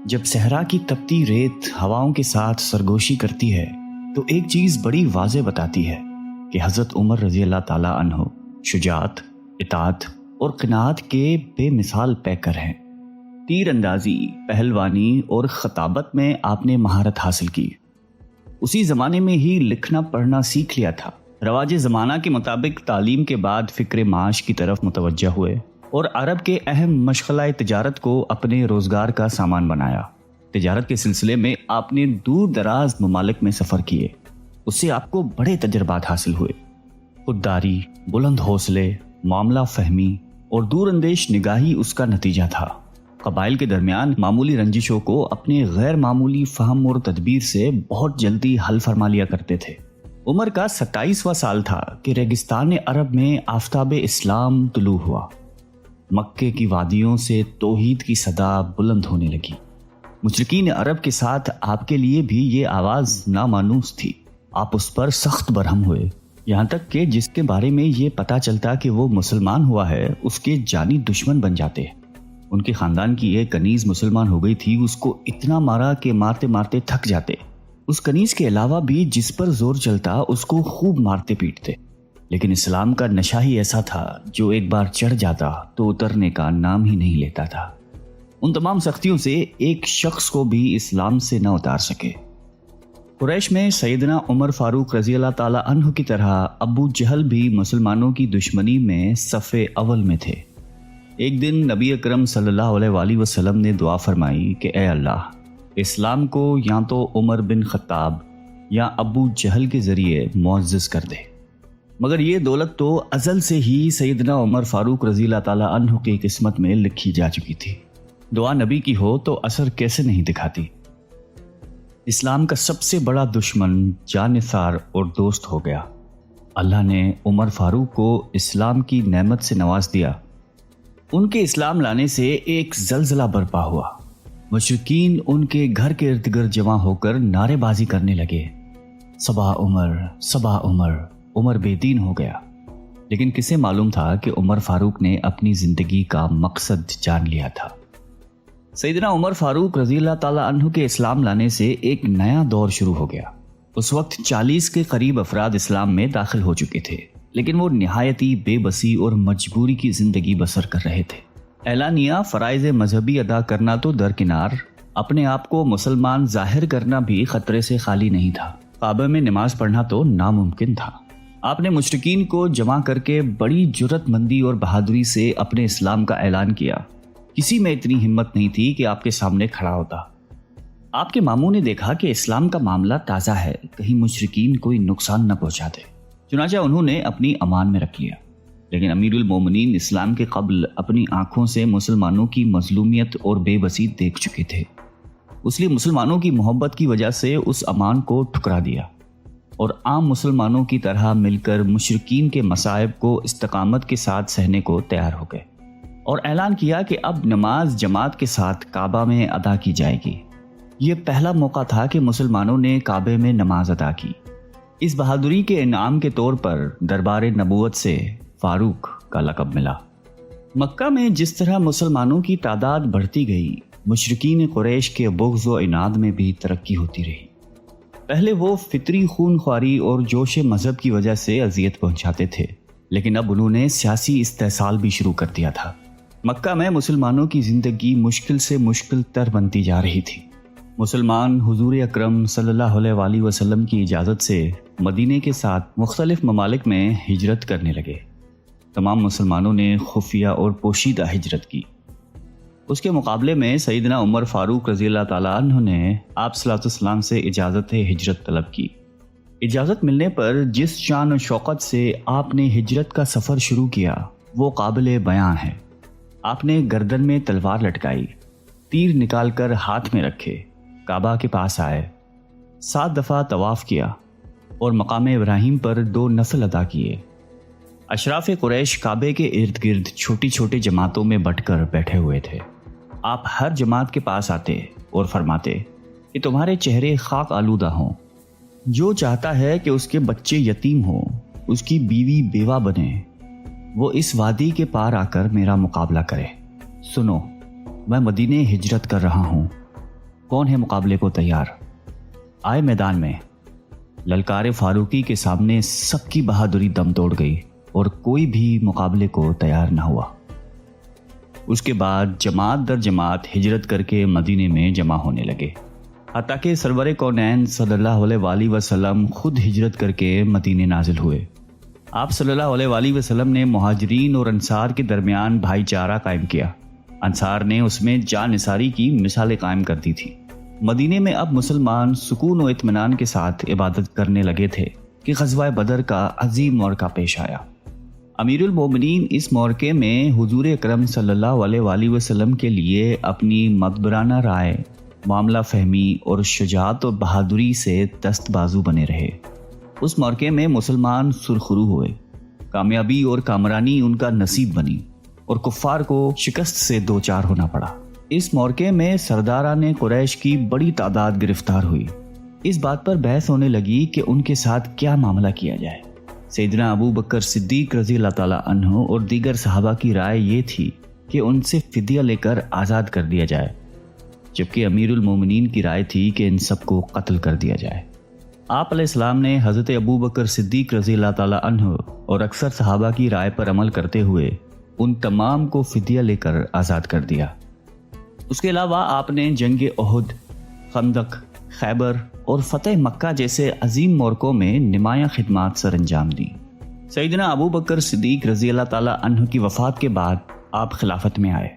جب صحرا کی تپتی ریت ہواؤں کے ساتھ سرگوشی کرتی ہے تو ایک چیز بڑی واضح بتاتی ہے کہ حضرت عمر رضی اللہ تعالیٰ عنہ شجاعت، اطاعت اور قناعت کے بے مثال پیکر ہیں۔ تیر اندازی، پہلوانی اور خطابت میں آپ نے مہارت حاصل کی۔ اسی زمانے میں ہی لکھنا پڑھنا سیکھ لیا تھا۔ رواج زمانہ کے مطابق تعلیم کے بعد فکر معاش کی طرف متوجہ ہوئے اور عرب کے اہم مشغلہ تجارت کو اپنے روزگار کا سامان بنایا۔ تجارت کے سلسلے میں آپ نے دور دراز ممالک میں سفر کیے، اس سے آپ کو بڑے تجربات حاصل ہوئے۔ خودداری، بلند حوصلے، معاملہ فہمی اور دور اندیش نگاہی اس کا نتیجہ تھا۔ قبائل کے درمیان معمولی رنجشوں کو اپنے غیر معمولی فہم اور تدبیر سے بہت جلدی حل فرما لیا کرتے تھے۔ عمر کا 27واں سال تھا کہ ریگستان عرب میں آفتاب اسلام طلوع ہوا۔ مکے کی وادیوں سے توحید کی صدا بلند ہونے لگی۔ مشرکین عرب کے ساتھ آپ کے لیے بھی یہ آواز نامانوس تھی۔ آپ اس پر سخت برہم ہوئے، یہاں تک کہ جس کے بارے میں یہ پتا چلتا کہ وہ مسلمان ہوا ہے اس کے جانی دشمن بن جاتے۔ ان کے خاندان کی ایک کنیز مسلمان ہو گئی تھی، اس کو اتنا مارا کہ مارتے مارتے تھک جاتے۔ اس کنیز کے علاوہ بھی جس پر زور چلتا اس کو خوب مارتے پیٹتے، لیکن اسلام کا نشہ ہی ایسا تھا جو ایک بار چڑھ جاتا تو اترنے کا نام ہی نہیں لیتا تھا۔ ان تمام سختیوں سے ایک شخص کو بھی اسلام سے نہ اتار سکے۔ قریش میں سیدنا عمر فاروق رضی اللہ تعالیٰ عنہ کی طرح ابو جہل بھی مسلمانوں کی دشمنی میں صف اول میں تھے۔ ایک دن نبی اکرم صلی اللہ علیہ وآلہ وسلم نے دعا فرمائی کہ اے اللہ، اسلام کو یا تو عمر بن خطاب یا ابو جہل کے ذریعے معزز کر دے۔ مگر یہ دولت تو ازل سے ہی سیدنا عمر فاروق رضی اللہ تعالیٰ عنہ کی قسمت میں لکھی جا چکی تھی۔ دعا نبی کی ہو تو اثر کیسے نہیں دکھاتی۔ اسلام کا سب سے بڑا دشمن جانثار اور دوست ہو گیا۔ اللہ نے عمر فاروق کو اسلام کی نعمت سے نواز دیا۔ ان کے اسلام لانے سے ایک زلزلہ برپا ہوا۔ مشرکین ان کے گھر کے ارد گرد جمع ہو کر نعرے بازی کرنے لگے، صبا عمر، صبا عمر، عمر بے دین ہو گیا۔ لیکن کسے معلوم تھا کہ عمر فاروق نے اپنی زندگی کا مقصد جان لیا تھا۔ سیدنا عمر فاروق رضی اللہ تعالیٰ عنہ کے اسلام لانے سے ایک نیا دور شروع ہو گیا۔ اس وقت 40 کے قریب افراد اسلام میں داخل ہو چکے تھے، لیکن وہ نہایتی بے بسی اور مجبوری کی زندگی بسر کر رہے تھے۔ اعلانیہ فرائض مذہبی ادا کرنا تو درکنار، اپنے آپ کو مسلمان ظاہر کرنا بھی خطرے سے خالی نہیں تھا۔ کعبہ میں نماز پڑھنا تو ناممکن تھا۔ آپ نے مشرکین کو جمع کر کے بڑی جرأت مندی اور بہادری سے اپنے اسلام کا اعلان کیا۔ کسی میں اتنی ہمت نہیں تھی کہ آپ کے سامنے کھڑا ہوتا۔ آپ کے ماموں نے دیکھا کہ اسلام کا معاملہ تازہ ہے، کہیں مشرکین کوئی نقصان نہ پہنچاتے، چنانچہ انہوں نے اپنی امان میں رکھ لیا۔ لیکن امیر المومنین اسلام کے قبل اپنی آنکھوں سے مسلمانوں کی مظلومیت اور بے بسی دیکھ چکے تھے، اس لیے مسلمانوں کی محبت کی وجہ سے اس امان کو ٹھکرا دیا اور عام مسلمانوں کی طرح مل کر مشرکین کے مصائب کو استقامت کے ساتھ سہنے کو تیار ہو گئے، اور اعلان کیا کہ اب نماز جماعت کے ساتھ کعبہ میں ادا کی جائے گی۔ یہ پہلا موقع تھا کہ مسلمانوں نے کعبے میں نماز ادا کی۔ اس بہادری کے انعام کے طور پر دربار نبوت سے فاروق کا لقب ملا۔ مکہ میں جس طرح مسلمانوں کی تعداد بڑھتی گئی، مشرکین قریش کے بغض و عناد میں بھی ترقی ہوتی رہی۔ پہلے وہ فطری خون خواری اور جوش مذہب کی وجہ سے اذیت پہنچاتے تھے، لیکن اب انہوں نے سیاسی استحصال بھی شروع کر دیا تھا۔ مکہ میں مسلمانوں کی زندگی مشکل سے مشکل تر بنتی جا رہی تھی۔ مسلمان حضور اکرم صلی اللہ علیہ وآلہ وسلم کی اجازت سے مدینے کے ساتھ مختلف ممالک میں ہجرت کرنے لگے۔ تمام مسلمانوں نے خفیہ اور پوشیدہ ہجرت کی۔ اس کے مقابلے میں سیدنا عمر فاروق رضی اللہ تعالیٰ عنہ نے آپ صلی اللہ علیہ وسلم سے اجازت ہجرت طلب کی۔ اجازت ملنے پر جس شان و شوقت سے آپ نے ہجرت کا سفر شروع کیا وہ قابل بیان ہے۔ آپ نے گردن میں تلوار لٹکائی، تیر نکال کر ہاتھ میں رکھے، کعبہ کے پاس آئے، 7 دفعہ طواف کیا اور مقام ابراہیم پر 2 نفل ادا کیے۔ اشراف قریش کعبے کے ارد گرد چھوٹی چھوٹی جماعتوں میں بٹ کر بیٹھے ہوئے تھے۔ آپ ہر جماعت کے پاس آتے اور فرماتے کہ تمہارے چہرے خاک آلودہ ہوں، جو چاہتا ہے کہ اس کے بچے یتیم ہوں، اس کی بیوی بیوہ بنے، وہ اس وادی کے پار آ کر میرا مقابلہ کرے۔ سنو، میں مدینے ہجرت کر رہا ہوں، کون ہے مقابلے کو تیار؟ آئے میدان میں۔ للکار فاروقی کے سامنے سب کی بہادری دم توڑ گئی اور کوئی بھی مقابلے کو تیار نہ ہوا۔ اس کے بعد جماعت در جماعت ہجرت کر کے مدینے میں جمع ہونے لگے، حتیٰ کہ سرور کونین صلی اللہ علیہ وآلہ وسلم خود ہجرت کر کے مدینے نازل ہوئے۔ آپ صلی اللہ علیہ وآلہ وسلم نے مہاجرین اور انصار کے درمیان بھائی چارہ قائم کیا۔ انصار نے اس میں جان نثاری کی مثالیں قائم کر دی تھی۔ مدینے میں اب مسلمان سکون و اطمینان کے ساتھ عبادت کرنے لگے تھے کہ غزوہ بدر کا عظیم موقع پیش آیا۔ امیر المومنین اس موقع میں حضور اکرم صلی اللہ علیہ وآلہ وسلم کے لیے اپنی مدبرانہ رائے، معاملہ فہمی اور شجاعت و بہادری سے دست بازو بنے رہے۔ اس موقع میں مسلمان سرخرو ہوئے، کامیابی اور کامرانی ان کا نصیب بنی اور کفار کو شکست سے دوچار ہونا پڑا۔ اس موقع میں سرداران قریش کی بڑی تعداد گرفتار ہوئی۔ اس بات پر بحث ہونے لگی کہ ان کے ساتھ کیا معاملہ کیا جائے۔ سیدنا ابو بکر صدیق رضی اللہ تعالیٰ عنہ اور دیگر صحابہ کی رائے یہ تھی کہ ان سے فدیہ لے کر آزاد کر دیا جائے، جبکہ امیر المومنین کی رائے تھی کہ ان سب کو قتل کر دیا جائے۔ آپ علیہ السلام نے حضرت ابو بکر صدیق رضی اللہ تعالیٰ عنہ اور اکثر صحابہ کی رائے پر عمل کرتے ہوئے ان تمام کو فدیہ لے کر آزاد کر دیا۔ اس کے علاوہ آپ نے جنگ احد، خندق، خیبر اور فتح مکہ جیسے عظیم موقعوں میں نمایاں خدمات سر انجام دی۔ سیدنا ابو بکر صدیق رضی اللہ تعالیٰ عنہ کی وفات کے بعد آپ خلافت میں آئے۔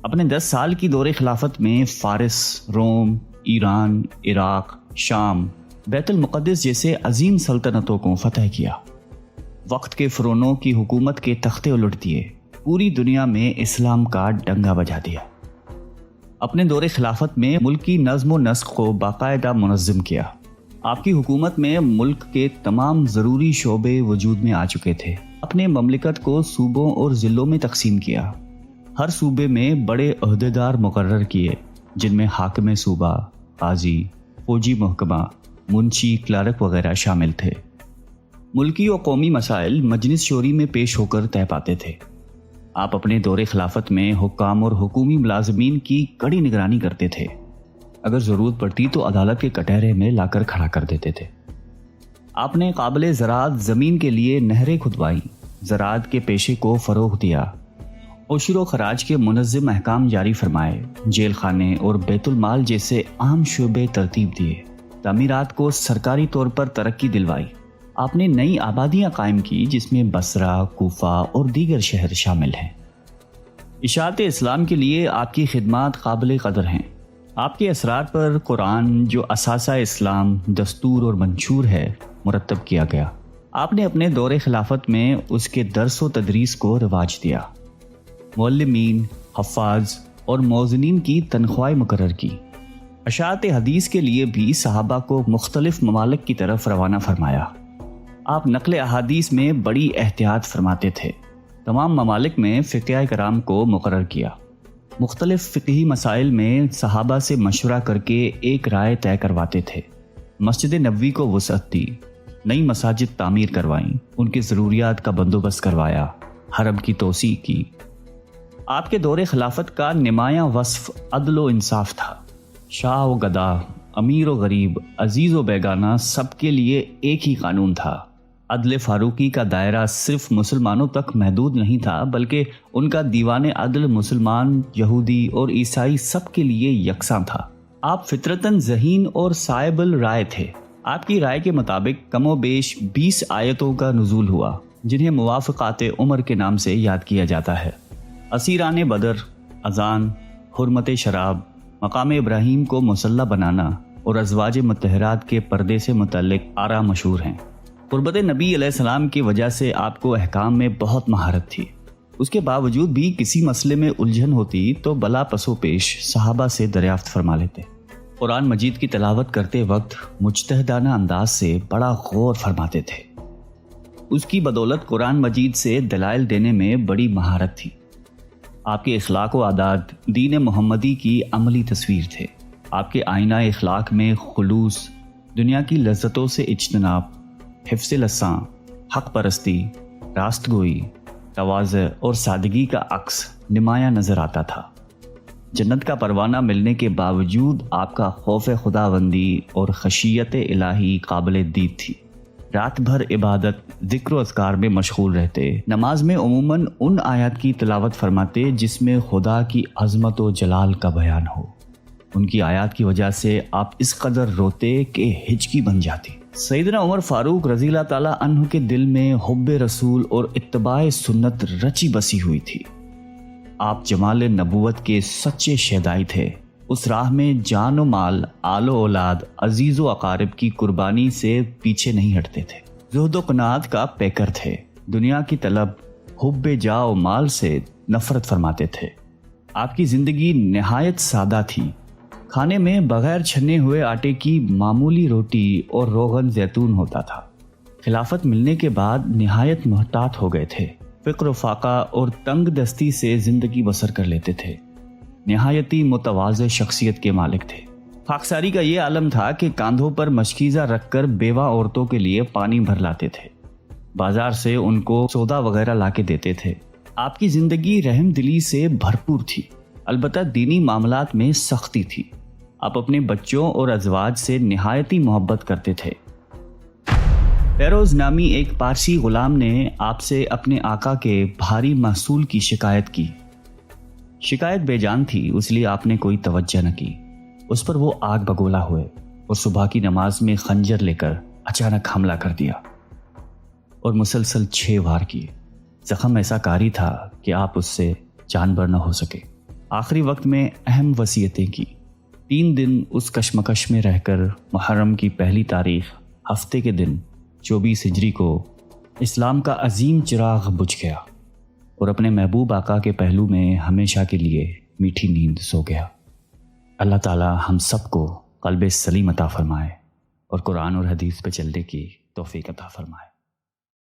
اپنے 10 سال کی دور خلافت میں فارس، روم، ایران، عراق، شام، بیت المقدس جیسے عظیم سلطنتوں کو فتح کیا۔ وقت کے فرعونوں کی حکومت کے تختے الٹ دیے، پوری دنیا میں اسلام کا ڈنگا بجا دیا۔ اپنے دور خلافت میں ملک کی نظم و نسق کو باقاعدہ منظم کیا۔ آپ کی حکومت میں ملک کے تمام ضروری شعبے وجود میں آ چکے تھے۔ اپنے مملکت کو صوبوں اور ضلعوں میں تقسیم کیا۔ ہر صوبے میں بڑے عہدیدار مقرر کیے، جن میں حاکم صوبہ، قاضی، فوجی محکمہ، منشی، کلرک وغیرہ شامل تھے۔ ملکی و قومی مسائل مجلس شوری میں پیش ہو کر طے پاتے تھے۔ آپ اپنے دور خلافت میں حکام اور حکومی ملازمین کی کڑی نگرانی کرتے تھے۔ اگر ضرورت پڑتی تو عدالت کے کٹہرے میں لا کر کھڑا کر دیتے تھے۔ آپ نے قابل زراعت زمین کے لیے نہریں کھدوائیں، زراعت کے پیشے کو فروغ دیا، عشر و خراج کے منظم احکام جاری فرمائے، جیل خانے اور بیت المال جیسے اہم شعبے ترتیب دیے، تعمیرات کو سرکاری طور پر ترقی دلوائی۔ آپ نے نئی آبادیاں قائم کی جس میں بصرہ، کوفہ اور دیگر شہر شامل ہیں۔ اشاعت اسلام کے لیے آپ کی خدمات قابل قدر ہیں۔ آپ کے اثرات پر قرآن، جو اساسہ اسلام، دستور اور منشور ہے، مرتب کیا گیا۔ آپ نے اپنے دور خلافت میں اس کے درس و تدریس کو رواج دیا۔ معلمین، حفاظ اور موزنین کی تنخواہیں مقرر کی۔ اشاعت حدیث کے لیے بھی صحابہ کو مختلف ممالک کی طرف روانہ فرمایا۔ آپ نقل احادیث میں بڑی احتیاط فرماتے تھے۔ تمام ممالک میں فقیہ کرام کو مقرر کیا۔ مختلف فقہی مسائل میں صحابہ سے مشورہ کر کے ایک رائے طے کرواتے تھے۔ مسجد نبوی کو وسعت دی، نئی مساجد تعمیر کروائیں، ان کی ضروریات کا بندوبست کروایا، حرم کی توسیع کی۔ آپ کے دور خلافت کا نمایاں وصف عدل و انصاف تھا۔ شاہ و گدا، امیر و غریب، عزیز و بیگانہ، سب کے لیے ایک ہی قانون تھا۔ عدل فاروقی کا دائرہ صرف مسلمانوں تک محدود نہیں تھا، بلکہ ان کا دیوان عدل مسلمان، یہودی اور عیسائی سب کے لیے یکساں تھا۔ آپ فطرتاً ذہین اور صائب الرائے تھے۔ آپ کی رائے کے مطابق کم و بیش 20 آیتوں کا نزول ہوا، جنہیں موافقات عمر کے نام سے یاد کیا جاتا ہے۔ اسیران بدر، اذان، حرمت شراب، مقام ابراہیم کو مسلح بنانا اور ازواج مطہرات کے پردے سے متعلق آراء مشہور ہیں۔ قربت نبی علیہ السلام کی وجہ سے آپ کو احکام میں بہت مہارت تھی۔ اس کے باوجود بھی کسی مسئلے میں الجھن ہوتی تو بلا پسو پیش صحابہ سے دریافت فرما لیتے۔ قرآن مجید کی تلاوت کرتے وقت مجتہدانہ انداز سے بڑا غور فرماتے تھے۔ اس کی بدولت قرآن مجید سے دلائل دینے میں بڑی مہارت تھی۔ آپ کے اخلاق و عادات دین محمدی کی عملی تصویر تھے۔ آپ کے آئینہ اخلاق میں خلوص، دنیا کی لذتوں سے اجتناب، حفظ لساں، حق پرستی، راست گوئی، تواضع اور سادگی کا عکس نمایاں نظر آتا تھا۔ جنت کا پروانہ ملنے کے باوجود آپ کا خوف خداوندی اور خشیت الہی قابل دید تھی۔ رات بھر عبادت، ذکر و اذکار میں مشغول رہتے، نماز میں عموماً ان آیات کی تلاوت فرماتے جس میں خدا کی عظمت و جلال کا بیان ہو۔ ان کی آیات کی وجہ سے آپ اس قدر روتے کہ ہچکی بن جاتی۔ سیدنا عمر فاروق رضی اللہ تعالیٰ عنہ کے دل میں حب رسول اور اتباع سنت رچی بسی ہوئی تھی۔ آپ جمال نبوت کے سچے شیدائی تھے۔ اس راہ میں جان و مال، آل و اولاد، عزیز و اقارب کی قربانی سے پیچھے نہیں ہٹتے تھے۔ زہد و قناعت کا پیکر تھے۔ دنیا کی طلب، حب جا و مال سے نفرت فرماتے تھے۔ آپ کی زندگی نہایت سادہ تھی۔ کھانے میں بغیر چھنے ہوئے آٹے کی معمولی روٹی اور روغن زیتون ہوتا تھا۔ خلافت ملنے کے بعد نہایت محتاط ہو گئے تھے۔ فقر و فاقہ اور تنگ دستی سے زندگی بسر کر لیتے تھے۔ نہایتی متواضع شخصیت کے مالک تھے۔ خاکساری کا یہ عالم تھا کہ کاندھوں پر مشکیزہ رکھ کر بیوہ عورتوں کے لیے پانی بھر لاتے تھے۔ بازار سے ان کو سودا وغیرہ لا کے دیتے تھے۔ آپ کی زندگی رحم دلی سے بھرپور تھی، البتہ دینی معاملات میں سختی تھی۔ آپ اپنے بچوں اور ازواج سے نہایتی محبت کرتے تھے۔ فیروز نامی ایک پارسی غلام نے آپ سے اپنے آقا کے بھاری محصول کی شکایت کی۔ شکایت بے جان تھی، اس لیے آپ نے کوئی توجہ نہ کی۔ اس پر وہ آگ بگولا ہوئے اور صبح کی نماز میں خنجر لے کر اچانک حملہ کر دیا اور مسلسل 6 وار کیے۔ زخم ایسا کاری تھا کہ آپ اس سے جان بر نہ ہو سکے۔ آخری وقت میں اہم وصیتیں کی۔ 3 دن اس کشمکش میں رہ کر محرم کی پہلی تاریخ ہفتے کے دن 24 ہجری کو اسلام کا عظیم چراغ بجھ گیا اور اپنے محبوب آقا کے پہلو میں ہمیشہ کے لیے میٹھی نیند سو گیا۔ اللہ تعالی ہم سب کو قلب سلیم عطا فرمائے اور قرآن اور حدیث پہ چلنے کی توفیق عطا فرمائے۔